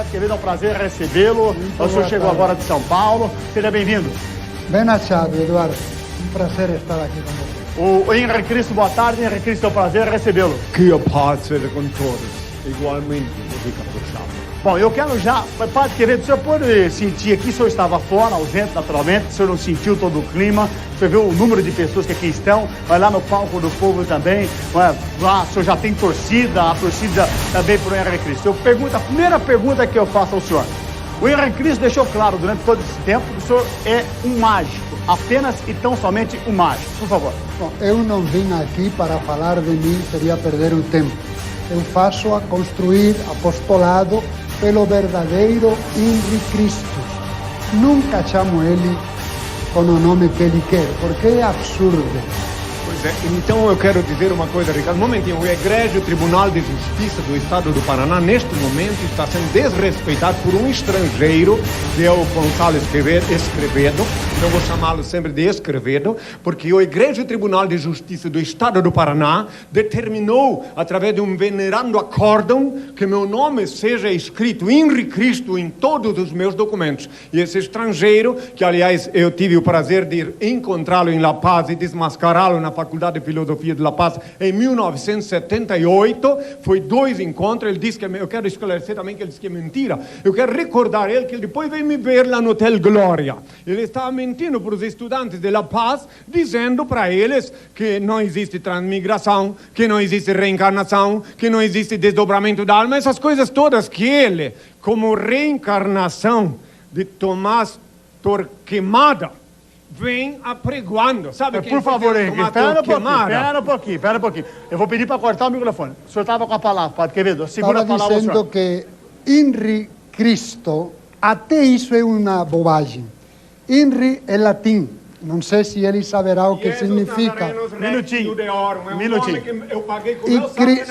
Padre querido, é um prazer recebê-lo. O senhor chegou agora de São Paulo. Seja bem-vindo. Bem achado, Eduardo. Um prazer estar aqui com você. O Henrique Cristo, boa tarde. Henrique Cristo, é um prazer recebê-lo. Que a paz seja com todos, igualmente, fica por chave. Bom, eu quero já, Padre querido, o senhor pode sentir aqui, o senhor estava fora, ausente naturalmente, o senhor não sentiu todo o clima, o senhor viu o número de pessoas que aqui estão, vai lá no palco do povo também, lá o senhor já tem torcida, a torcida também para o Henrique Cristo. A primeira pergunta que eu faço ao senhor, o Henrique Cristo deixou claro durante todo esse tempo que o senhor é um mágico, apenas e tão somente um mágico, por favor. Bom, eu não vim aqui para falar de mim, seria perder o tempo. Eu faço a construir apostolado pelo verdadeiro Henrique Cristo. Nunca chamo ele com o nome que ele quer, porque é absurdo. Pois é, então eu quero dizer uma coisa, Ricardo. Um momentinho, o Egrégio Tribunal de Justiça do Estado do Paraná, neste momento, está sendo desrespeitado por um estrangeiro, que é o Gonçalo Escrevedo. Eu vou chamá-lo sempre de Escrevedo, porque o Egrégio Tribunal de Justiça do Estado do Paraná determinou, através de um venerando acórdão, que meu nome seja escrito Henrique Cristo em todos os meus documentos. E esse estrangeiro, que aliás eu tive o prazer de encontrá-lo em La Paz e desmascará-lo na Faculdade de Filosofia de La Paz em 1978, foi 2 encontros. Ele disse que, eu quero esclarecer também que ele disse que é mentira. Eu quero recordar ele que ele depois veio me ver lá no Hotel Glória. Ele estava mentindo para os estudantes de La Paz, dizendo para eles que não existe transmigração, que não existe reencarnação, que não existe desdobramento da alma, essas coisas todas que ele, como reencarnação de Tomás Torquemada, vem apregoando, sabe? Por favor, Henrique, espera um pouquinho. Eu vou pedir para cortar o microfone. O senhor estava com a palavra, Padre Quevedo. Segura a palavra, dizendo que Henrique Cristo, até isso é uma bobagem. Henri é latim. Não sei se ele saberá o que significa. Minutinho. Eu paguei com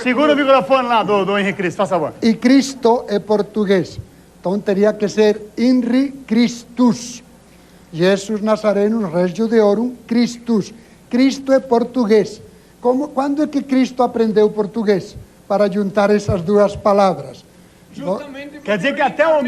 Segura o microfone lá do Henrique Cristo, faz favor. E Cristo é português. Então teria que ser Henri Christus. Jesus Nazareno, Regio Deorum, Christus. Cristo é português. Quando é que Cristo aprendeu português? Para juntar essas duas palavras. Quer dizer que até o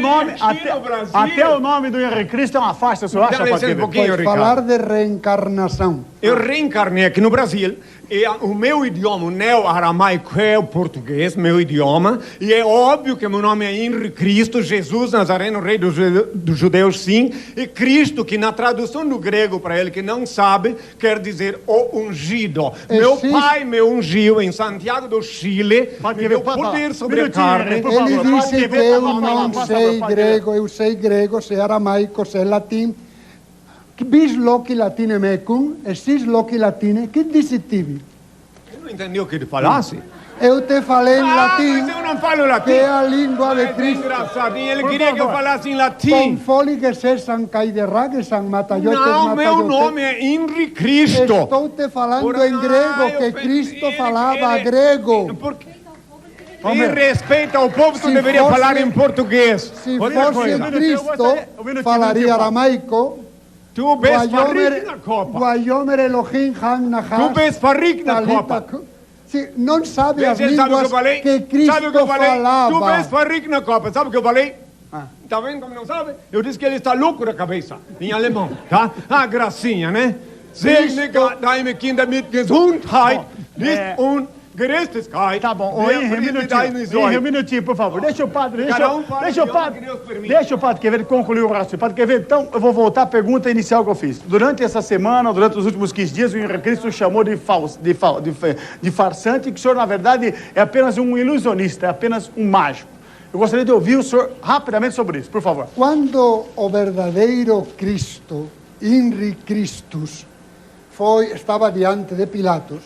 nome do Henrique Cristo é uma farsa, o senhor acha? Pode falar de reencarnação. Eu reencarnei aqui no Brasil, e o meu idioma, o neo-aramaico, é o português, meu idioma, e é óbvio que meu nome é Henrique Cristo, Jesus Nazareno, rei dos judeus, sim, e Cristo, que na tradução do grego para ele que não sabe, quer dizer o ungido. Meu pai me ungiu em Santiago do Chile, me deu poder sobre a carne. Ele disse que eu não sei grego, eu sei grego, sei aramaico, sei latim. Bis loci latine mecum, e sis loci latine, que disse tibi? Eu não entendi o que ele falasse. Eu te falei em latim, mas eu não falo latim. que é a língua de Cristo. Engraçadinho, ele queria que eu falasse em latim. Com fole que se San Caiderra, que San Matayote. Não, meu nome é Henrique Cristo. Estou te falando em grego, que Cristo falava grego. Em respeito ao povo, tu deveria falar em português. Se fosse Cristo, falaria aramaico. Tu bes farrik na copa. Guayomer Elohim Han Nahas. Tu bes farrik na copa. Não sabe as línguas que Cristo falava. Tu bes farrik na copa. Sabe o que eu falei? Tá vendo como não sabe? Eu disse que ele está louco da cabeça. Em alemão, tá? Ah, gracinha, né? Segne Gott deine Kinder mit Gesundheit, Licht und Gerechtigkeit. Tá bom, um minutinho, por favor. Deixa o padre Quevedo concluir o raciocínio. Padre Quevedo, então eu vou voltar à pergunta inicial que eu fiz. Durante essa semana, durante os últimos 15 dias, o Henrique Cristo chamou de farsante, que o senhor, na verdade, é apenas um ilusionista, é apenas um mágico. Eu gostaria de ouvir o senhor rapidamente sobre isso, por favor. Quando o verdadeiro Cristo, Henrique Christus, estava diante de Pilatos,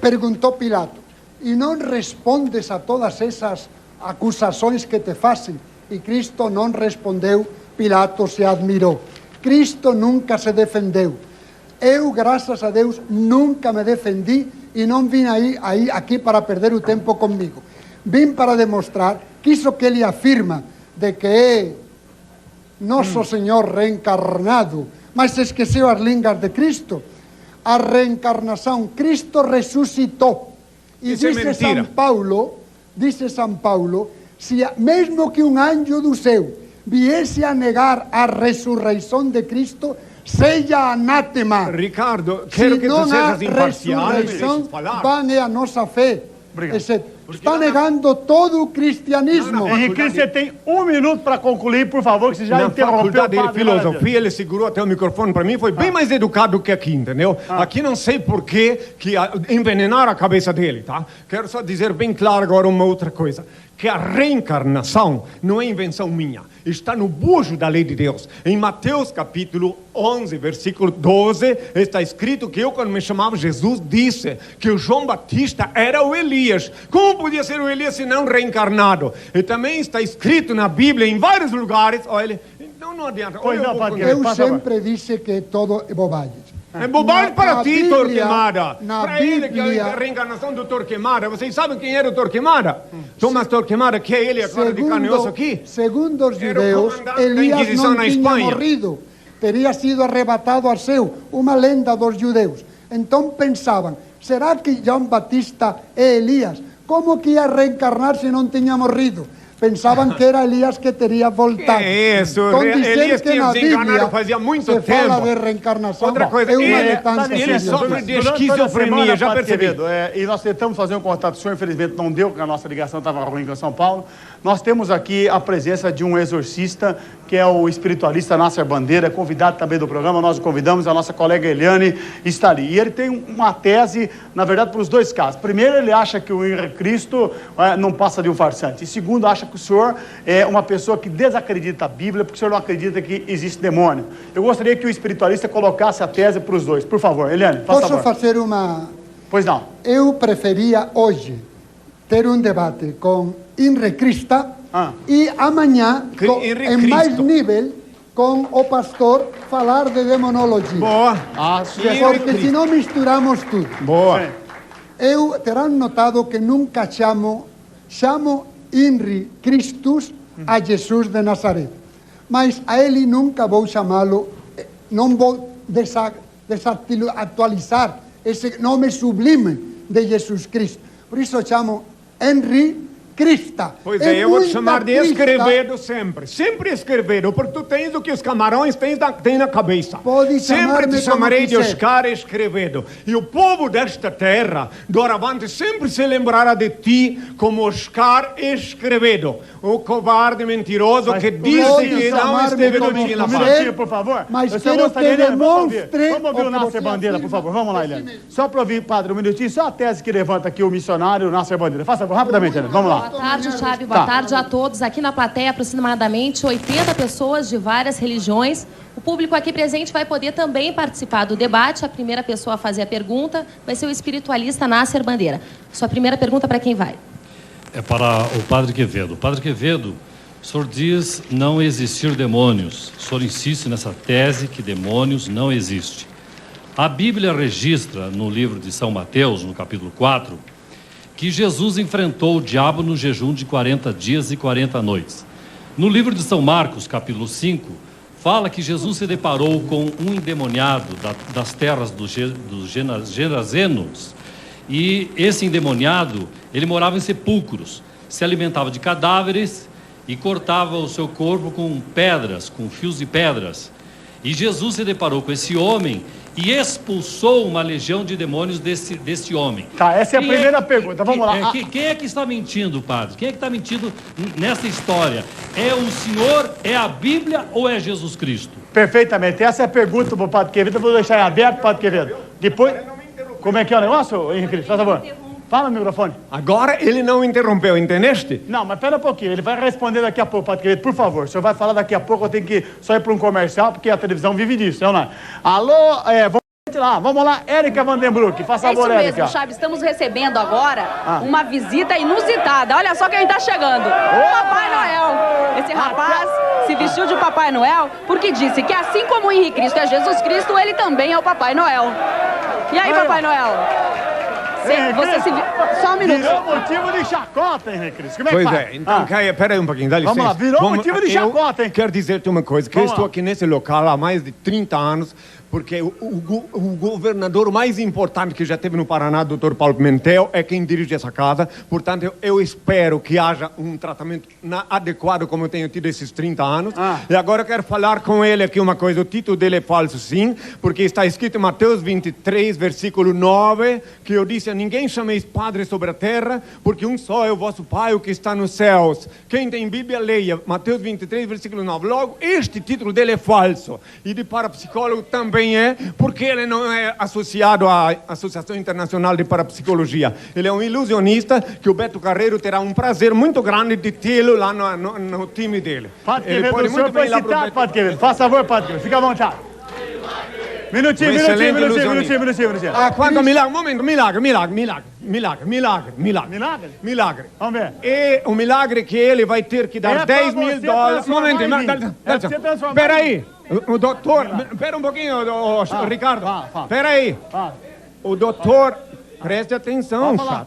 perguntou Pilato, e não respondes a todas essas acusações que te fazem? E Cristo não respondeu. Pilato se admirou. Cristo nunca se defendeu. Eu, graças a Deus, nunca me defendi e não vim aqui para perder o tempo comigo. Vim para demonstrar que isso que ele afirma de que é nosso Senhor reencarnado, mas esqueceu as línguas de Cristo. A reencarnação, Cristo ressuscitou. E dice São Paulo, mesmo que um anjo do céu viesse a negar a ressurreição de Cristo, seja anátema. Ricardo, Se quero que tu não há sejas imparcial e me ressurreição, deixes falar. vã é a nossa fé. Obrigado. Está negando todo o cristianismo. Henrique Cristo, você tem 1 minuto para concluir, por favor, que você já Na interrompeu o faculdade de padre filosofia, Maravilha. ele segurou até o microfone para mim, foi bem mais educado do que aqui, entendeu? Aqui não sei por que envenenaram a cabeça dele, tá? Quero só dizer bem claro agora uma outra coisa, que a reencarnação não é invenção minha, está no bojo da lei de Deus. Em Mateus capítulo 11, versículo 12, está escrito que eu, quando me chamava Jesus, disse que o João Batista era o Elias. Como podia ser o Elias se não reencarnado? E também está escrito na Bíblia, em vários lugares, olha, não adianta. Pois Olha, não, eu vou padre. Eu Passa sempre disse que todo é bobagem. É bobagem para ti, Bíblia, Torquemada. na Para ele, que é Bíblia, a reencarnação do Torquemada. Vocês sabem quem era o Torquemada? Thomas Torquemada, que é ele agora de carne e osso aqui? segundo os Era o judeus, comandante da Elias Inquisição não na tinha Espanha. morrido. Teria sido arrebatado ao céu. Uma lenda dos judeus. Então pensavam, será que João Batista é Elias? Como que ia reencarnar se não tinha morrido? Pensavam que era Elias que teria voltado. Que isso, Então, dizer Elias que tinha na desencarnado Bíblia fazia muito se fala tempo. de reencarnação, Outra coisa, é uma ele retância ele seriosa. sofre de Durante toda a esquizofrenia, semana, já Padre percebi. Quevedo, e nós tentamos fazer um contato com o senhor, infelizmente não deu, porque a nossa ligação estava ruim com São Paulo. Nós temos aqui a presença de um exorcista, que é o espiritualista Nasser Bandeira, convidado também do programa. Nós o convidamos, a nossa colega Eliane está ali. E ele tem uma tese, na verdade, para os dois casos. Primeiro, ele acha que o Henrique Cristo não passa de um farsante. E segundo, acha que o senhor é uma pessoa que desacredita a Bíblia, porque o senhor não acredita que existe demônio. Eu gostaria que o espiritualista colocasse a tese para os dois. Por favor, Eliane, faça Posso favor. fazer uma... Pois não. Eu preferia hoje ter um debate com Henrique Cristo e amanhã, Henrique em mais Cristo. nível, com o pastor, falar de demonologia. Boa. Porque senão misturamos tudo. Boa. Eu terão notado que nunca chamo Henri Christus a Jesus de Nazaré. Mas a ele nunca vou chamá-lo, não vou desatualizar esse nome sublime de Jesus Cristo. Por isso chamo Henri Cristo. Pois é, eu vou te chamar de Cristo. Escrevedo sempre. Sempre Escrevedo, porque tu tens o que os camarões têm na cabeça. Pode sempre chamar-me te chamarei como de quiser. Oscar Escrevedo. E o povo desta terra, doravante, sempre se lembrará de ti como Oscar Escrevedo. O covarde mentiroso que disse pode que não chamar-me esteve no como dia na Um quiser. paz. minutinho, por favor. Mas Eu só quero gostaria, que Eliane, demonstre vamos ouvir o o que Nasser você Bandeira, por afirma. favor. Vamos lá, Esse Eliane. mesmo. Só para ouvir, padre, um minutinho. Só a tese que levanta aqui o missionário Nasser Bandeira. Faça rapidamente, Eliane. Vamos lá. Boa tarde, Chábio. Boa tarde a todos. Aqui na plateia, aproximadamente 80 pessoas de várias religiões. O público aqui presente vai poder também participar do debate. A primeira pessoa a fazer a pergunta vai ser o espiritualista Nasser Bandeira. Sua primeira pergunta para quem vai? É para o Padre Quevedo. Padre Quevedo, o senhor diz não existir demônios. O senhor insiste nessa tese que demônios não existem. A Bíblia registra, no livro de São Mateus, no capítulo 4, que Jesus enfrentou o diabo no jejum de 40 dias e 40 noites. No livro de São Marcos, capítulo 5, fala que Jesus se deparou com um endemoniado das terras dos Gerazenos. E esse endemoniado, ele morava em sepulcros, se alimentava de cadáveres e cortava o seu corpo com pedras, com fios de pedras. E Jesus se deparou com esse homem e expulsou uma legião de demônios desse homem. Tá, essa é a primeira pergunta. Vamos lá. Quem é que está mentindo, padre? Quem é que está mentindo nessa história? É o Senhor, é a Bíblia ou é Jesus Cristo? Perfeitamente. Essa é a pergunta para o Padre Quevedo. Eu vou deixar em aberto, Padre Quevedo. Depois, como é que é o negócio, Henrique Cristo? Faz favor. Fala no microfone. Agora ele não interrompeu, entendeste? Não, mas pera um pouquinho. Ele vai responder daqui a pouco, Padre Quevedo. Por favor, o senhor vai falar daqui a pouco. Eu tenho que só ir para um comercial, porque a televisão vive disso, não é? Alô, vamos lá, Érica Vandenbroek. Faça É favor, isso Érica. mesmo, Chaves. Estamos recebendo agora uma visita inusitada. Olha só quem está chegando. O Papai Noel. Esse rapaz se vestiu de Papai Noel porque disse que assim como o Henrique Cristo é Jesus Cristo, ele também é o Papai Noel. E aí, Papai Noel? Você se... Só um minuto. Virou motivo de chacota, Henrique Cristo. Como é que Pois faz? é, então, pera aí um pouquinho, dá licença. Vamos lá, virou motivo de chacota, hein? Quero dizer-te uma coisa, que eu estou aqui nesse local há mais de 30 anos, porque o governador mais importante que já teve no Paraná, Dr. Paulo Pimentel, é quem dirige essa casa. Portanto, eu espero que haja um tratamento adequado, como eu tenho tido esses 30 anos. E agora eu quero falar com ele aqui uma coisa. O título dele é falso, sim, porque está escrito em Mateus 23, versículo 9, que eu disse: a ninguém chameis Padre sobre a terra, porque um só é o vosso Pai, o que está nos céus. Quem tem Bíblia, leia Mateus 23, versículo 9. Logo, este título dele é falso. E de parapsicólogo também é, porque ele não é associado à Associação Internacional de Parapsicologia. Ele é um ilusionista que o Beto Carreiro terá um prazer muito grande de tê-lo lá no time dele. Padre Quevedo, o senhor foi citado, Padre Quevedo. Faz favor, Padre Quevedo, fica à vontade. Minutinho. Quanto milagre, momento, milagre. Milagre? Vamos ver. E o milagre que ele vai ter que dar $10.000. Momento, peraí. O doutor, espera um pouquinho, Ricardo. Peraí. O doutor, preste atenção, chato.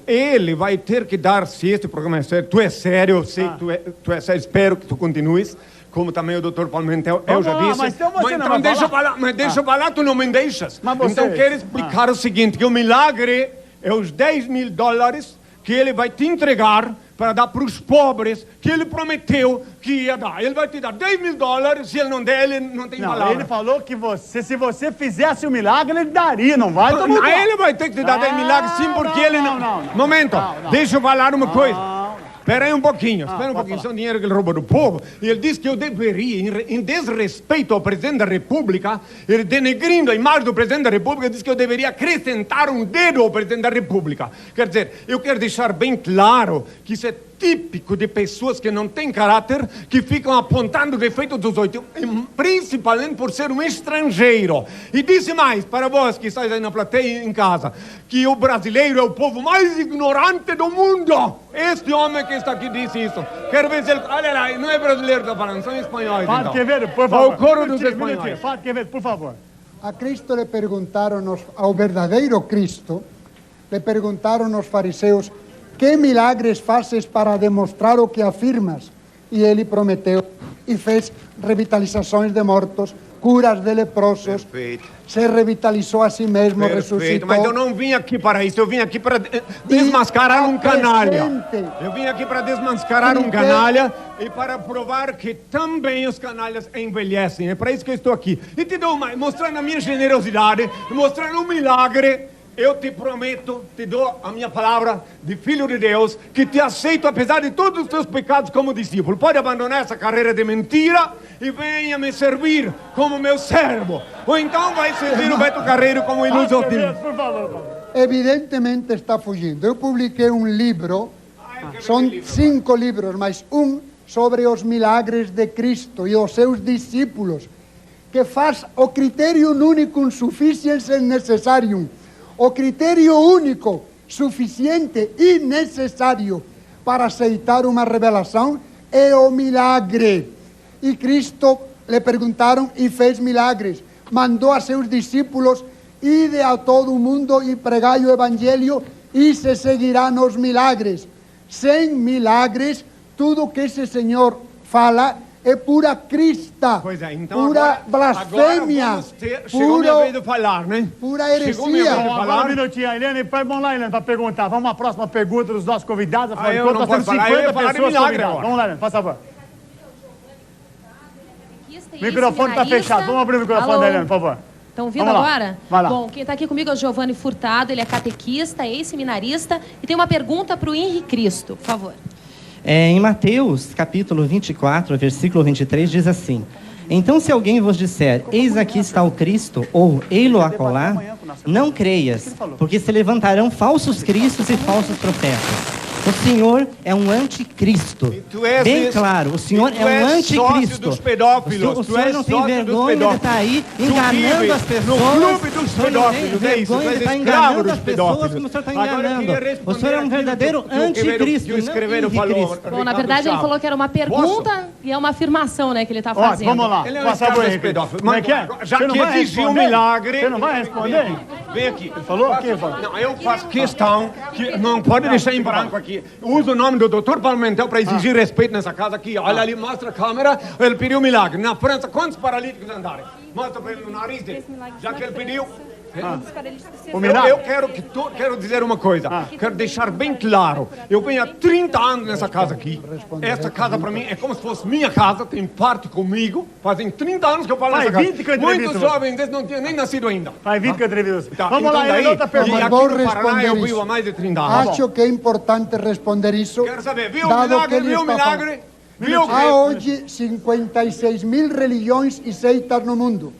Ele vai ter que dar, se este programa é sério, tu é sério, eu sei que tu é sério, espero que tu continues. Como também o doutor Paulo Pimentel, eu já disse. Mas então você não vai deixa eu falar. Mas deixa eu falar, tu não me deixas. Então quero explicar o seguinte, que o milagre é os $10.000 que ele vai te entregar para dar para os pobres, que ele prometeu que ia dar. Ele vai te dar $10.000, se ele não der, ele não tem palavra. Ele falou que se você fizesse o milagre, ele daria, não vai? Ele vai ter que te dar $10.000, sim, porque ele não... Momento, deixa eu falar uma coisa. Espera aí um pouquinho, Isso é um dinheiro que ele roubou do povo. E ele disse que eu deveria, em desrespeito ao presidente da República, ele denegrindo a imagem do presidente da República, disse que eu deveria acrescentar um dedo ao presidente da República. Quer dizer, eu quero deixar bem claro que isso é típico de pessoas que não têm caráter, que ficam apontando o defeito dos outros, principalmente por ser um estrangeiro. E disse mais, para vós que estáis aí na plateia em casa, que o brasileiro é o povo mais ignorante do mundo. Este homem que está aqui disse isso. Quero ver se ele... Olha lá, não é brasileiro que está falando, são espanhóis. Padre Quevedo, por favor. O coro dos espanhóis. Padre Quevedo, por favor. A Cristo le perguntaram, ao verdadeiro Cristo, le perguntaram os fariseus: que milagres fazes para demonstrar o que afirmas? E ele prometeu e fez revitalizações de mortos, curas de leprosos. Perfeito. Se revitalizou a si mesmo, ressuscitou. Mas eu não vim aqui para isso, eu vim aqui para desmascarar um canalha. Eu vim aqui para desmascarar um canalha e para provar que também os canalhas envelhecem. É para isso que eu estou aqui. E te dou mostrando a minha generosidade, mostrando um milagre. Eu te prometo, te dou a minha palavra de filho de Deus, que te aceito apesar de todos os teus pecados como discípulo. Pode abandonar essa carreira de mentira e venha me servir como meu servo. Ou então vai servir o Beto Carreiro como ilusionista. Por favor. Evidentemente está fugindo. Eu publiquei um livro, são 5 livros, mas um sobre os milagres de Cristo e os seus discípulos, que faz o critério único sufficiens necessarium. O critério único, suficiente e necessário para aceitar uma revelação é o milagre. E Cristo lhe perguntaram e fez milagres. Mandou a seus discípulos: ide a todo o mundo e pregai o evangelho e se seguirão os milagres. Sem milagres, tudo que esse Senhor fala é pura crista, então pura blasfêmia, chegou minha vez de falar, né? Pura heresia. Agora um minutinho, Helene, vamos lá, Helene, para perguntar. Vamos à próxima pergunta dos nossos convidados. Eu não posso falar, eu ia falar de milagre agora. Vamos lá, Helene, por favor. O microfone está fechado, vamos abrir o microfone da Helene, por favor. Estão ouvindo agora? Vai lá. Bom, quem está aqui comigo é o Giovanni Furtado, ele é catequista, ex-seminarista, e tem uma pergunta para o Henrique Cristo, por favor. Em Mateus, capítulo 24, versículo 23, diz assim: então, se alguém vos disser, eis aqui está o Cristo, ou ei-lo acolá, não creias, porque se levantarão falsos cristos e falsos profetas. O Senhor é um anticristo. Bem claro, o Senhor é um anticristo. Dos pedófilos. O senhor não tem vergonha de estar aí enganando as pessoas. No clube dos pedófilos, é isso. Vergonha de estar enganando as pessoas como o senhor está enganando. O senhor é um verdadeiro anticristo, não anticristo. Bom, na verdade ele falou que era uma pergunta e é uma afirmação, né, que ele está fazendo. Vamos lá. Ele é um pedófilo. Como é que é? Já que exigiu um milagre... Você não vai responder? Vem aqui. Ele falou o quê? Não, eu faço questão que não pode deixar em branco aqui. que usa o nome do Dr. Palmentel para exigir respeito nessa casa aqui. Olha ali, mostra a câmera, ele pediu milagre. Na França, quantos paralíticos andaram? Mostra para ele no nariz dele. Já que ele pediu... quero dizer uma coisa, quero deixar bem claro, eu venho há 30 anos nessa casa aqui, essa casa para mim é como se fosse minha casa, tem parte comigo, fazem 30 anos que eu falo nessa casa, muitos jovens desses não tinham nem nascido ainda. Faz 20 que eu entrevisto. Tá, Vamos então lá, daí, outra pergunta. e aqui no Paraná eu vivo há mais de 30 anos. Acho que é importante responder isso. Quero saber, viu o dado milagre, que ele viu o está milagre? Viu o Há hoje 56.000 religiões e seitas no mundo.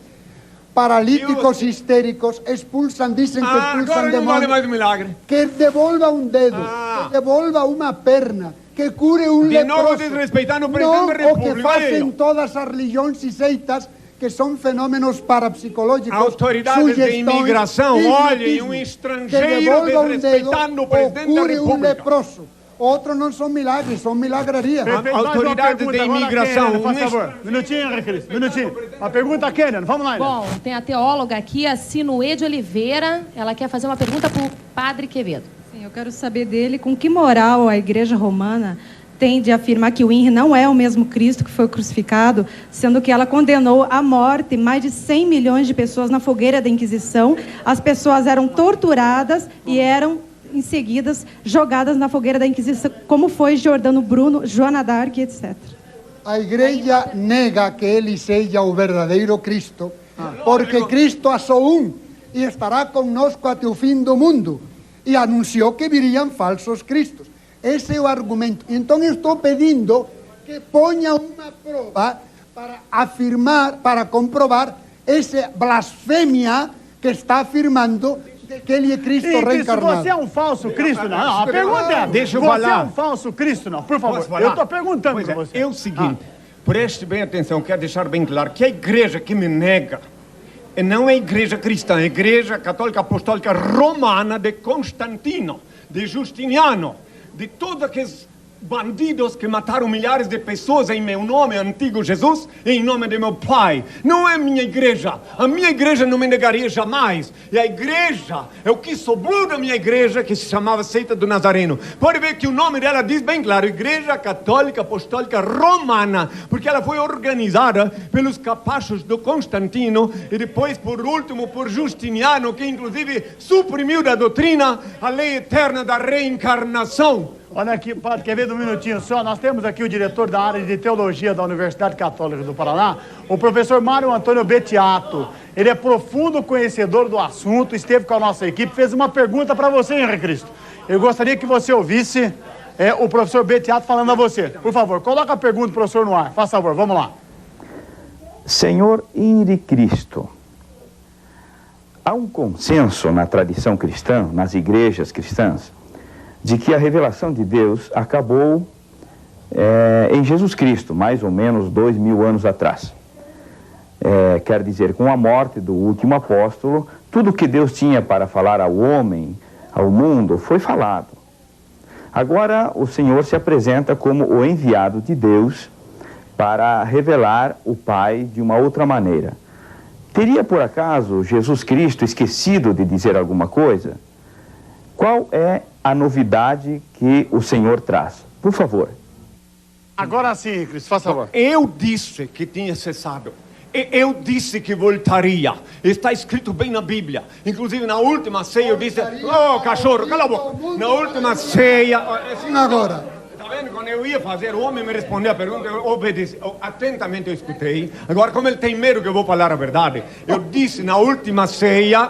Paralíticos histéricos expulsam, dizem que expulsam agora não vale mais o milagre. que devolva um dedo, que devolva uma perna, que cure um De novo leproso. desrespeitando o Não presidente da o que República. fazem todas as religiões e seitas, que são fenômenos parapsicológicos. Autoridades de sugestões, imigração, olhem, hipnotismo, um que estrangeiro devolva um desrespeitando dedo o presidente ou da cure um República. leproso. Outros não são milagres, são milagrarias. Autoridades de imigração. Por favor. Minutinho, Henrique Cristo. Minutinho. Uma pergunta, Kênia. Vamos lá. Bom, tem a teóloga aqui, a Sinuê de Oliveira. Ela quer fazer uma pergunta para o Padre Quevedo. Sim, eu quero saber dele com que moral a Igreja Romana tem de afirmar que o INRI não é o mesmo Cristo que foi crucificado, sendo que ela condenou à morte mais de 100 milhões de pessoas na fogueira da Inquisição. As pessoas eram torturadas e eram em seguida jogadas na fogueira da Inquisição, como foi Giordano Bruno, Joana d'Arc, etc. A igreja nega que ele seja o verdadeiro Cristo, porque Cristo é só um e estará conosco até o fim do mundo. E anunciou que viriam falsos cristos. Esse é o argumento. Então eu estou pedindo que ponha uma prova para afirmar, para comprovar essa blasfêmia que está afirmando que ele é Cristo reencarnado. Você é um falso Cristo? Não, a pergunta é, deixa eu você falar. é um falso Cristo? Não, por favor. Posso falar? Eu estou perguntando para você. É o seguinte, preste bem atenção, quero deixar bem claro que a igreja que me nega não é a igreja cristã, é a igreja católica apostólica romana de Constantino, de Justiniano, de todos aqueles bandidos que mataram milhares de pessoas em meu nome, antigo Jesus, e em nome de meu Pai. Não é minha igreja. A minha igreja não me negaria jamais. E a igreja é o que sobrou da minha igreja, que se chamava Seita do Nazareno. Pode ver que o nome dela diz bem claro, Igreja Católica Apostólica Romana, porque ela foi organizada pelos capachos do Constantino e depois, por último, por Justiniano, que inclusive suprimiu da doutrina a lei eterna da reencarnação. Olha aqui, Padre, quer ver um minutinho só? Nós temos aqui o diretor da área de teologia da Universidade Católica do Paraná, o professor Mário Antônio Bettiato. Ele é profundo conhecedor do assunto, esteve com a nossa equipe, fez uma pergunta para você, Henrique Cristo. Eu gostaria que você ouvisse o professor Bettiato falando a você. Por favor, coloca a pergunta do professor no ar. Faz favor, vamos lá. Senhor Henrique Cristo, há um consenso na tradição cristã, nas igrejas cristãs, de que a revelação de Deus acabou em Jesus Cristo, mais ou menos 2000 anos atrás. Quer dizer, com a morte do último apóstolo, tudo que Deus tinha para falar ao homem, ao mundo, foi falado. Agora o Senhor se apresenta como o enviado de Deus para revelar o Pai de uma outra maneira. Teria, por acaso, Jesus Cristo esquecido de dizer alguma coisa? Qual é a novidade que o Senhor traz? Por favor. Agora sim, Cristo, faz favor. Eu disse que tinha cessado. Eu disse que voltaria. Está escrito bem na Bíblia. Inclusive na última ceia eu disse... Oh, cachorro, cala a boca. Na última ceia... Agora. Está vendo? Quando eu ia fazer, o homem me respondeu a pergunta, eu obedeci. Atentamente eu escutei. Agora, como ele tem medo que eu vou falar a verdade, eu disse na última ceia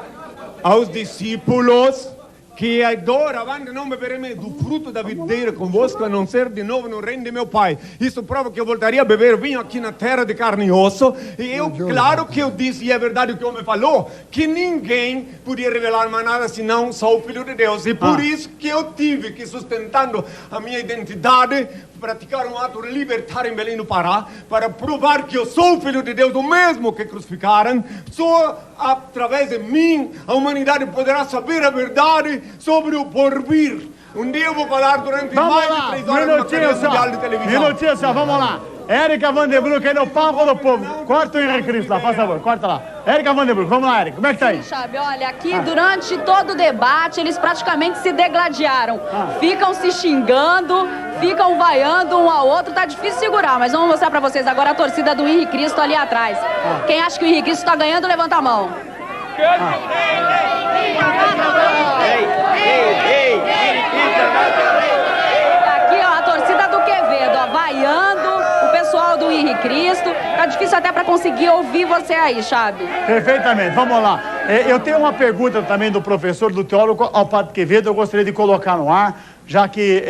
aos discípulos... que adoravante não beberei do fruto da videira convosco, a não ser de novo no reino de meu Pai. Isso prova que eu voltaria a beber vinho aqui na terra de carne e osso. E eu, claro que eu disse, e é verdade o que o homem falou, que ninguém podia revelar mais nada senão só o Filho de Deus. E por isso que eu tive que, sustentando a minha identidade, praticar um ato libertário em Belém do Pará, para provar que eu sou o Filho de Deus, o mesmo que crucificaram. Só através de mim a humanidade poderá saber a verdade sobre o porvir. Um dia eu vou falar durante mais de 3 horas numa cadeia mundial de televisão. Minutinho só, vamos lá. Érica Vanderbroek aí no palco do povo. Corta o Henrique Cristo lá, faz favor, corta lá. Érica Vanderbroek, vamos lá, Érica, como é que tá aí? Sabe, olha, aqui durante todo o debate, eles praticamente se degladiaram. Ficam se xingando, ficam vaiando um ao outro, tá difícil segurar, mas vamos mostrar pra vocês agora a torcida do Henrique Cristo ali atrás. Quem acha que o Henrique Cristo tá ganhando, levanta a mão. Aqui, ó, a torcida do Quevedo, ó, vaiando o pessoal do Henrique Cristo. Tá difícil até pra conseguir ouvir você aí, Chabe. Perfeitamente, vamos lá. Eu tenho uma pergunta também do professor, do teólogo ao padre Quevedo, eu gostaria de colocar no ar, já que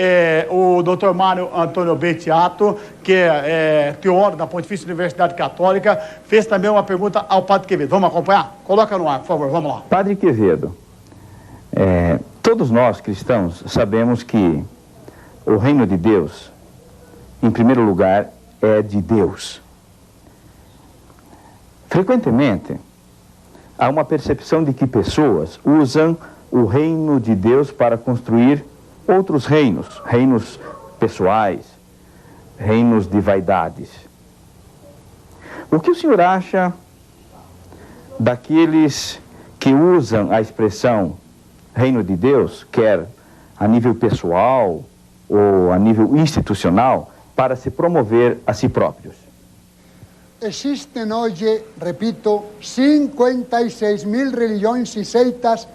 o Dr. Mário Antônio Bettiato, que é teólogo da Pontifícia Universidade Católica, fez também uma pergunta ao padre Quevedo. Vamos acompanhar? Coloca no ar, por favor, vamos lá. Padre Quevedo, todos nós cristãos sabemos que o reino de Deus, em primeiro lugar, é de Deus. Frequentemente, há uma percepção de que pessoas usam o reino de Deus para construir outros reinos, reinos pessoais, reinos de vaidades. O que o senhor acha daqueles que usam a expressão reino de Deus, quer a nível pessoal ou a nível institucional, para se promover a si próprios? Existem hoje, repito, 56.000 religiões e seitas.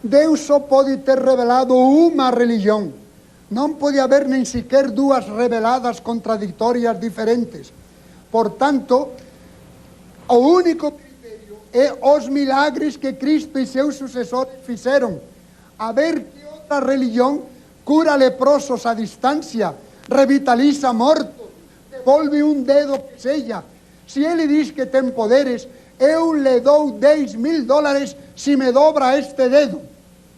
Deus só pode ter revelado uma religião. Não pode haver nem sequer duas reveladas contraditórias diferentes. Portanto, o único critério é os milagres que Cristo e seus sucessores fizeram. A ver que outra religião cura leprosos à distância, revitaliza mortos, devolve um dedo que seja. Se ele diz que tem poderes, eu lhe dou $10.000 se me dobra este dedo.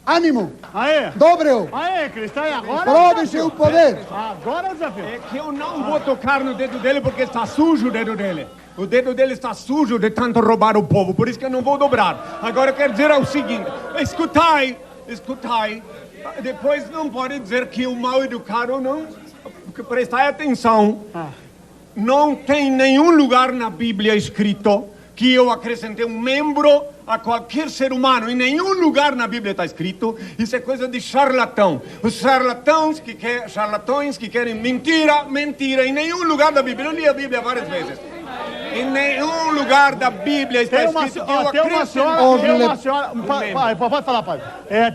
Ânimo! Aê! Dobre-o! Aê, Cristo, aí agora... Prove seu poder! Agora é o desafio. É que eu não vou tocar no dedo dele porque está sujo o dedo dele. O dedo dele está sujo de tanto roubar o povo, por isso que eu não vou dobrar. Agora eu quero dizer o seguinte, escutai, depois não pode dizer que o mal educado não... Porque prestai atenção, não tem nenhum lugar na Bíblia escrito que eu acrescentei um membro a qualquer ser humano. Em nenhum lugar na Bíblia está escrito. Isso é coisa de charlatão. Os charlatões que querem mentira. Em nenhum lugar da Bíblia. Eu li a Bíblia várias vezes. Em nenhum lugar da Bíblia está escrito que eu senhora, pode falar, pai.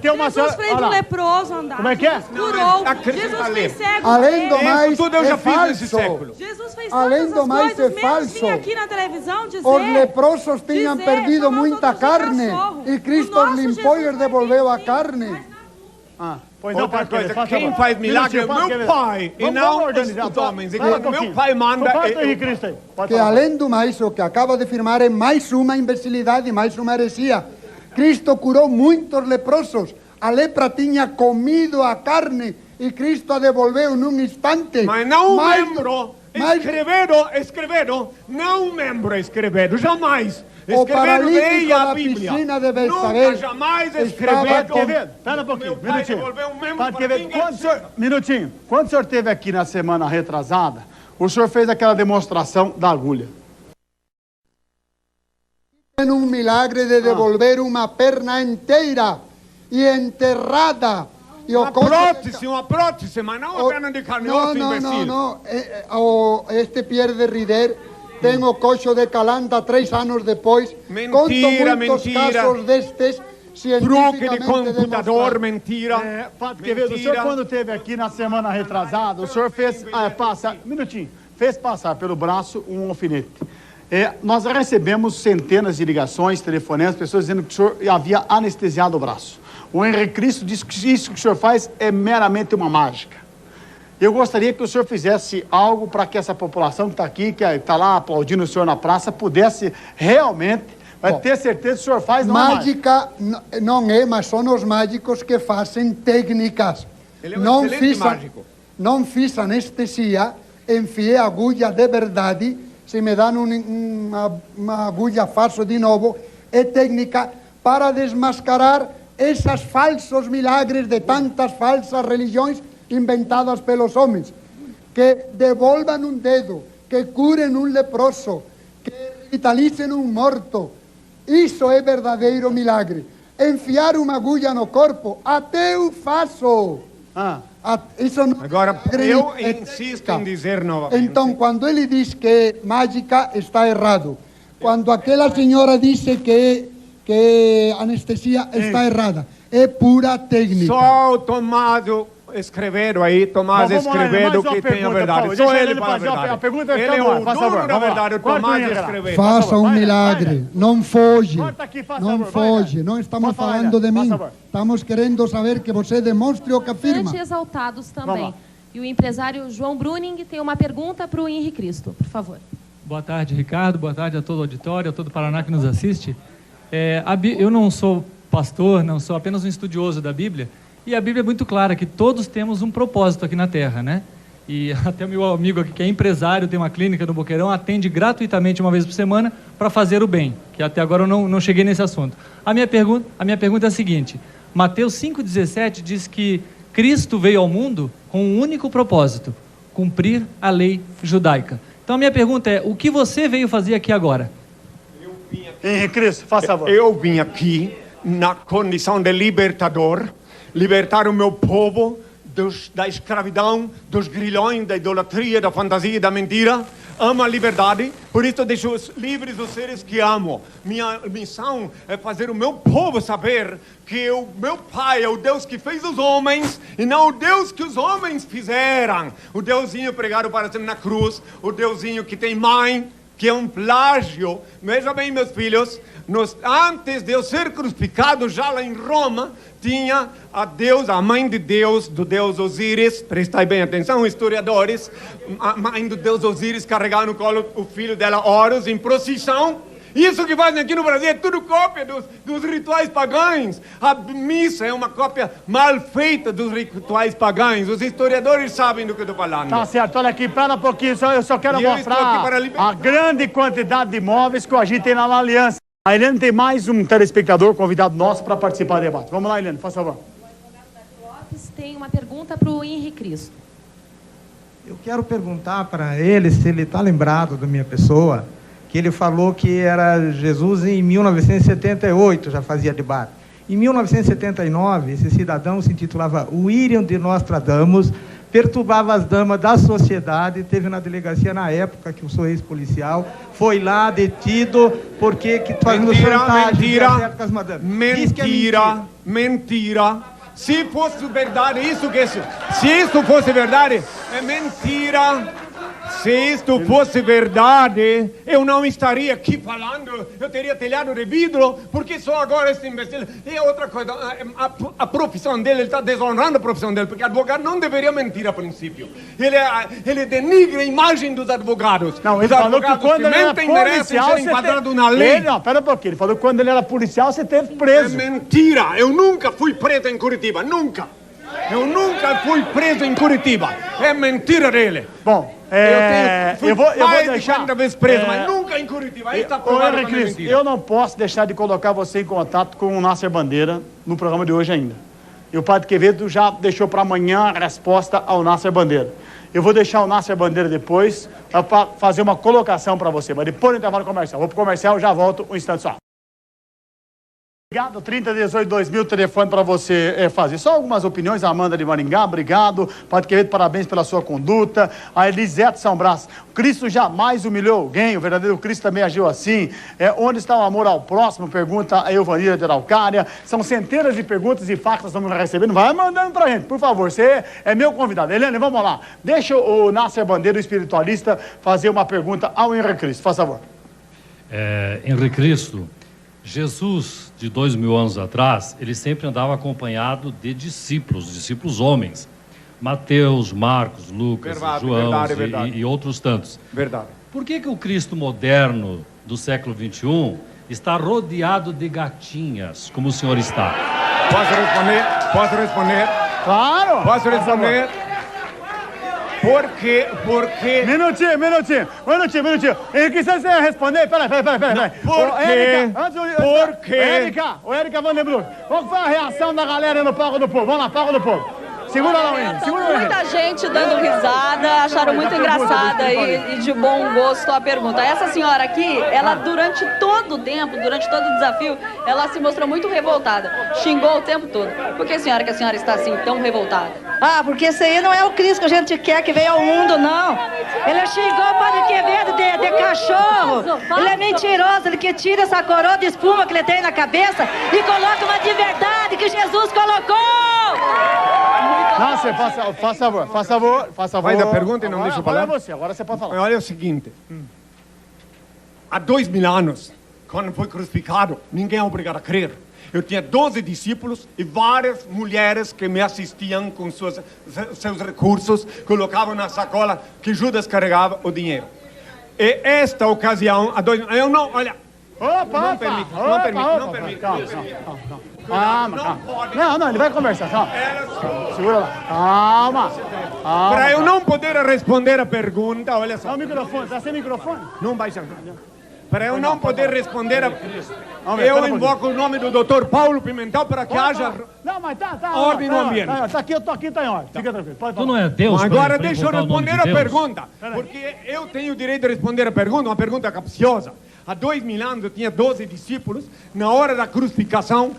Tem uma senhora... Jesus fez um leproso andar. Como é que é? Curou. Jesus fez cego. Além do mais, tudo eu já é fiz nesse falso. século. Jesus fez Além todas do as mais, coisas, é menos vir falso. aqui na televisão dizer... Os leprosos tinham perdido muita carne e Cristo limpou e devolveu a carne. Pois não, Outra padre coisa, Quevedo, quem faz milagre é meu pai e não os homens. Enquanto meu pai manda... Que além do mais, o que acaba de afirmar é mais uma imbecilidade, mais uma heresia. Cristo curou muitos leprosos. A lepra tinha comido a carne e Cristo a devolveu num instante. Mas não um membro escreveram, não um membro escreveram, jamais. O Escreveram paralítico leia a da Bíblia. piscina de Nunca, Betsabé jamais estava escreveram. Quevedo, espera um pouquinho, Meu pai devolveu um membro Padre para Quevedo, ninguém. quando o senhor esteve aqui na semana retrasada, o senhor fez aquela demonstração da agulha. Tem um milagre de devolver uma perna inteira e enterrada. E Uma prótese, mas não uma perna de carne, outro imbecil. Não. Este Pierre de Rider tem o coxo de Calanda 3 anos depois. Mentira, Conto muitos casos destes Truque de cientificamente computador, demonstrados. mentira. Padre Quevedo, o senhor quando esteve aqui na semana retrasada, o senhor fez passar pelo braço um alfinete. Nós recebemos centenas de ligações, telefonemas, pessoas dizendo que o senhor havia anestesiado o braço. O Henrique Cristo disse que isso que o senhor faz é meramente uma mágica. Eu gostaria que o senhor fizesse algo para que essa população que está aqui, que está lá aplaudindo o senhor na praça, pudesse realmente ter certeza que o senhor faz. Mágica não é, mas são os mágicos que fazem técnicas. Ele é um excelente mágico. Não fiz anestesia, enfiei agulha de verdade. Se me dão uma agulha falsa de novo, é técnica para desmascarar esses falsos milagres de tantas falsas religiões inventadas pelos homens. Que devolvam um dedo, que curem um leproso, que revitalicem um morto. Isso é verdadeiro milagre. Enfiar uma agulha no corpo, até eu faço. Isso não Agora, é eu técnica. insisto em dizer novamente. Então, quando ele diz que é mágica, está errado. Quando aquela senhora disse que anestesia, está errada. É pura técnica. Só o Tomás escreveram aí, Tomás escreveram que tem a verdade. Só ele fala a verdade. A pergunta Ele é o dono da verdade, o Tomás escreveu. Faça um milagre, não foge. Corta aqui, faz Não favor, foge, não estamos Pode falar, falando de Faz mim. favor. Estamos querendo saber que você demonstre o que afirma. Bastante exaltados Vamos também. lá. E o empresário João Bruning tem uma pergunta para o Henri Cristo, por favor. Boa tarde, Ricardo. Boa tarde a todo o auditório, a todo o Paraná que nos assiste. Eu não sou pastor, não sou apenas um estudioso da Bíblia. E a Bíblia é muito clara que todos temos um propósito aqui na Terra, né? E até o meu amigo aqui, que é empresário, tem uma clínica no Boqueirão, atende gratuitamente uma vez por semana para fazer o bem, que até agora eu não cheguei nesse assunto. A minha pergunta é a seguinte: Mateus 5,17 diz que Cristo veio ao mundo com um único propósito: cumprir a lei judaica. Então a minha pergunta é: o que você veio fazer aqui agora? Henri Cristo, faça favor. Eu vim aqui na condição de libertador, libertar o meu povo da escravidão, dos grilhões, da idolatria, da fantasia e da mentira. Amo a liberdade, por isso deixo livres os seres que amo. Minha missão é fazer o meu povo saber que o meu Pai é o Deus que fez os homens e não o Deus que os homens fizeram. O Deusinho pregado para sempre na cruz, o Deusinho que tem mãe, que é um plágio. Veja bem, meus filhos, antes de eu ser crucificado, já lá em Roma, tinha a mãe de Deus, do Deus Osíris, prestai bem atenção, historiadores, a mãe do Deus Osíris carregava no colo o filho dela, Horus, em procissão. Isso que fazem aqui no Brasil é tudo cópia dos rituais pagãos. A missa é uma cópia mal feita dos rituais pagãos. Os historiadores sabem do que eu estou falando. Tá certo, olha aqui, para um pouquinho, eu só quero mostrar a grande quantidade de imóveis que a gente tem lá na Aliança. A Eliane tem mais um telespectador convidado nosso para participar do debate. Vamos lá, Eliane, por favor. Lopes tem uma pergunta para o Henri Cristo. Eu quero perguntar para ele se ele está lembrado da minha pessoa, que ele falou que era Jesus em 1978, já fazia debate. Em 1979, esse cidadão se intitulava William de Nostradamus, perturbava as damas da sociedade, teve na delegacia na época, que eu sou ex-policial, foi lá detido porque fazendo chantagem com as madames. Mentira. Se fosse verdade, se isso fosse verdade, é mentira. Se isto fosse verdade, eu não estaria aqui falando, eu teria telhado de vidro, porque só agora esse imbecil... E outra coisa, a profissão dele, ele está desonrando a profissão dele, porque advogado não deveria mentir a princípio. Ele denigra a imagem dos advogados. Não, ele os falou advogados que quando ele era policial, ser enquadrados na lei. Não, pera um pouquinho, ele falou que quando ele era policial, você teve preso. É mentira, eu nunca fui preso em Curitiba, nunca. Eu nunca fui preso em Curitiba. É mentira dele. Bom, eu vou deixar... 40 vezes preso, mas nunca em Curitiba. Aí está provado que é mentira. Eu não posso deixar de colocar você em contato com o Nasser Bandeira no programa de hoje ainda. E o Padre Quevedo já deixou para amanhã a resposta ao Nasser Bandeira. Eu vou deixar o Nasser Bandeira depois para fazer uma colocação para você, mas depois do intervalo comercial. Vou para o comercial, já volto um instante só. Obrigado, 3018-2000, telefone para você fazer. Só algumas opiniões, a Amanda de Maringá, obrigado. Padre Quevedo, parabéns pela sua conduta. A Elisete São Brás, Cristo jamais humilhou alguém, o verdadeiro Cristo também agiu assim. Onde está o amor ao próximo? Pergunta a Euvanira de Araucária. São centenas de perguntas e fax que nós estamos recebendo. Vai mandando pra gente, por favor, você é meu convidado. Helene, vamos lá. Deixa o Nasser Bandeira, o espiritualista, fazer uma pergunta ao Henri Cristo, faz favor. Henri Cristo, Jesus, de 2000 anos atrás, ele sempre andava acompanhado de discípulos homens. Mateus, Marcos, Lucas, João e outros tantos. Verdade. Por que o Cristo moderno do século XXI está rodeado de gatinhas, como o senhor está? Posso responder? Claro! Posso responder? Porque... Minutinho. Henrique, você vai responder? Peraí. Porque... O Érica Vandenbruck, qual foi a reação da galera no palco do povo? Vamos lá, palco do povo. Segura lá, Henrique. Segura lá, Muita gente dando risada, acharam muito engraçada e de bom gosto a pergunta. Essa senhora aqui, ela durante todo o tempo, durante todo o desafio, ela se mostrou muito revoltada. Xingou o tempo todo. Por que, senhora, que a senhora está assim, tão revoltada? Ah, porque esse aí não é o Cristo que a gente quer que venha ao mundo, não. Ele xingou o Padre Quevedo de cachorro. Ele é mentiroso, ele que tira essa coroa de espuma que ele tem na cabeça e coloca uma de verdade que Jesus colocou. Não, você faz favor. Faz a pergunta e não deixa eu falar. Agora você pode falar. Olha o seguinte. Há 2000 anos, quando foi crucificado, ninguém é obrigado a crer. Eu tinha 12 discípulos e várias mulheres que me assistiam com seus recursos, colocavam na sacola que Judas carregava o dinheiro. E esta ocasião, eu não, olha... Não permite. Não, ele vai conversar. Calma. Segura lá. Calma. Para eu não poder responder a pergunta, olha só. Dá o microfone, tá sem microfone? Não vai ser. Para eu não poder responder a... Eu invoco o nome do Dr. Paulo Pimentel para que haja ordem no ambiente. Aqui tá em ordem. Fica tranquilo. Pode falar. Tu não é Deus. Agora deixa eu responder a pergunta. Porque eu tenho o direito de responder a pergunta, uma pergunta capciosa. Há 2000 anos eu tinha 12 discípulos. Na hora da crucificação,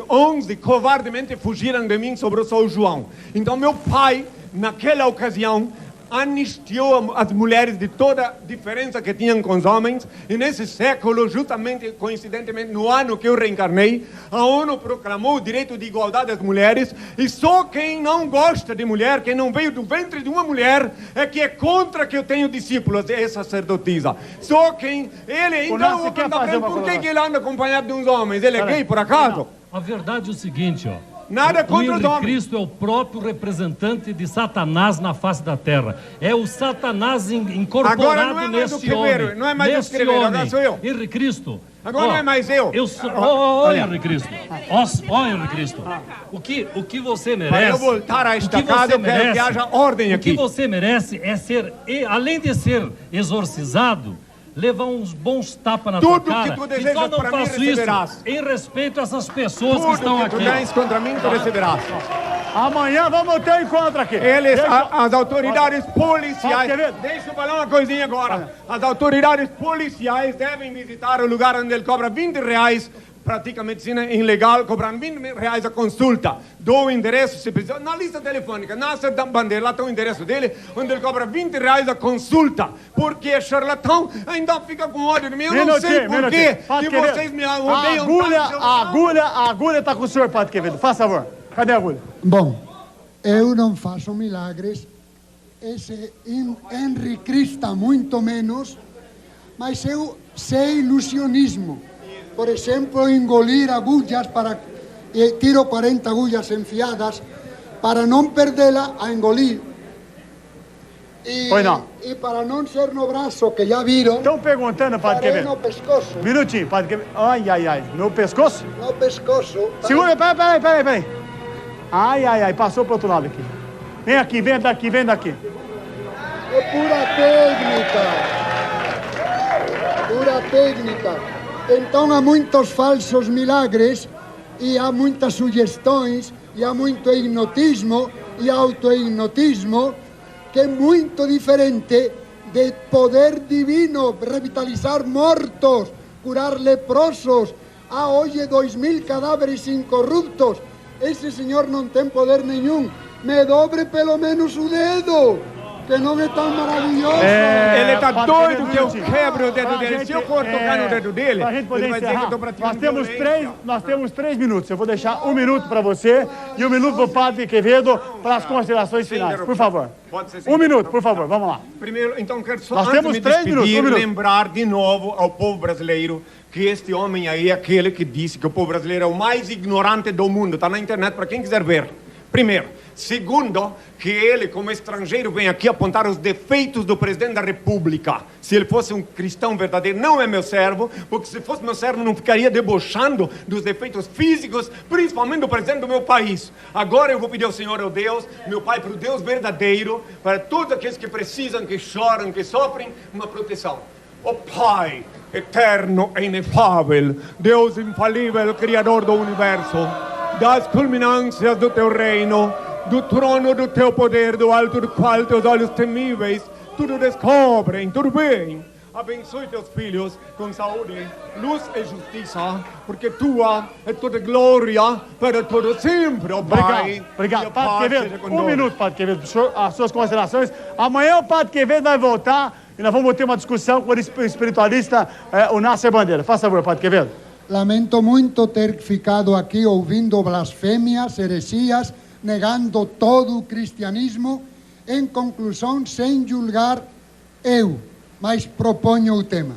11 covardemente fugiram de mim, sobrou só o João. Então meu pai, naquela ocasião, anistiou as mulheres de toda a diferença que tinham com os homens, e nesse século, justamente, coincidentemente, no ano que eu reencarnei, a ONU proclamou o direito de igualdade das mulheres, e só quem não gosta de mulher, quem não veio do ventre de uma mulher, é que é contra que eu tenho discípulos, é sacerdotisa. Só quem... Ele, então, por que ele anda acompanhado de uns homens? Ele é gay, por acaso? A verdade é o seguinte, ó. Nada contra os homens. Cristo é o próprio representante de Satanás na face da terra. É o Satanás incorporado nesse homem. Não é mais o escrever, agora sou eu. Henrique Cristo. Agora não é mais eu. Henrique Cristo. Henrique Cristo. O que você merece... Para eu voltar a esta casa, eu quero que haja ordem aqui. O que você merece é ser, além de ser exorcizado, levar uns bons tapas na tua cara. Tudo que tu desejas para mim receberás. Em respeito a essas pessoas que estão aqui. Tudo que tu tens contra mim, tu receberás. Amanhã vamos ter um encontro aqui. As autoridades policiais... Deixa eu falar uma coisinha agora. As autoridades policiais devem visitar o lugar onde ele cobra R$20, pratica medicina ilegal, cobrando R$20 a consulta. Dou o endereço, se precisa, na lista telefônica, Nasser da Bandeira, lá está o endereço dele, onde ele cobra R$20 a consulta. Porque é charlatão, ainda fica com ódio de mim. Eu não sei por quê que vocês me odeiam tanto. A agulha está com o senhor, Padre Quevedo. Faz favor. Cadê a agulha? Bom, eu não faço milagres. Esse Henrique Cristo muito menos. Mas eu sei ilusionismo. Por exemplo, engolir agulhas para... tiro 40 agulhas enfiadas para não perdê-la a engolir. E para não ser no braço, que já viram... Estão perguntando, Padre Quevedo. No pescoço. Minutinho, Padre Quevedo. Ai. No pescoço? No pescoço. Segura, peraí. Ai, passou pro outro lado aqui. Vem aqui, vem daqui. É pura técnica. Então há muitos falsos milagres e há muitas sugestões e há muito hipnotismo e auto-hipnotismo que é muito diferente de poder divino, revitalizar mortos, curar leprosos. Há hoje 2000 cadáveres incorruptos. Esse senhor não tem poder nenhum. Me dobre pelo menos o dedo, que não é tão maravilhoso. Ele está doido que eu quebro o dedo dele. Se eu for tocar no dedo dele, pra gente poder ele vai dizer que eu estou praticando nós temos 3 minutos. Eu vou deixar 1 minuto para você e 1 minuto para o Padre Quevedo para as considerações finais. Por favor. 1 minuto, por favor. Vamos lá. Primeiro, então, quero só, nós antes temos de me 3 despedir, minutos. lembrar de novo ao povo brasileiro que este homem aí é aquele que disse que o povo brasileiro é o mais ignorante do mundo. Está na internet para quem quiser ver. Primeiro. Segundo, que ele, como estrangeiro, vem aqui apontar os defeitos do presidente da República. Se ele fosse um cristão verdadeiro, não é meu servo, porque se fosse meu servo, não ficaria debochando dos defeitos físicos, principalmente do presidente do meu país. Agora eu vou pedir ao Senhor, ao Deus, meu Pai, para o Deus verdadeiro, para todos aqueles que precisam, que choram, que sofrem, uma proteção. Ó Pai, eterno e inefável, Deus infalível, Criador do Universo, das culminâncias do teu reino, do trono do teu poder, do alto do qual teus olhos temíveis tudo descobrem, tudo bem. Abençoe teus filhos com saúde, luz e justiça, porque tua é toda glória para todo sempre, ó Pai. Obrigado. Padre Quevedo, um minuto, Padre Quevedo, as suas considerações. Amanhã o Padre Quevedo vai voltar e nós vamos ter uma discussão com o espiritualista o Nasser Bandeira. Faça favor, Padre Quevedo. Lamento muito ter ficado aqui ouvindo blasfêmias, heresias, negando todo o cristianismo. Em conclusão, sem julgar eu, mas proponho o tema.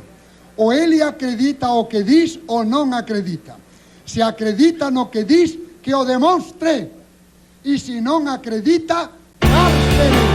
Ou ele acredita o que diz ou não acredita. Se acredita no que diz, que o demonstre. E se não acredita, blasfeme.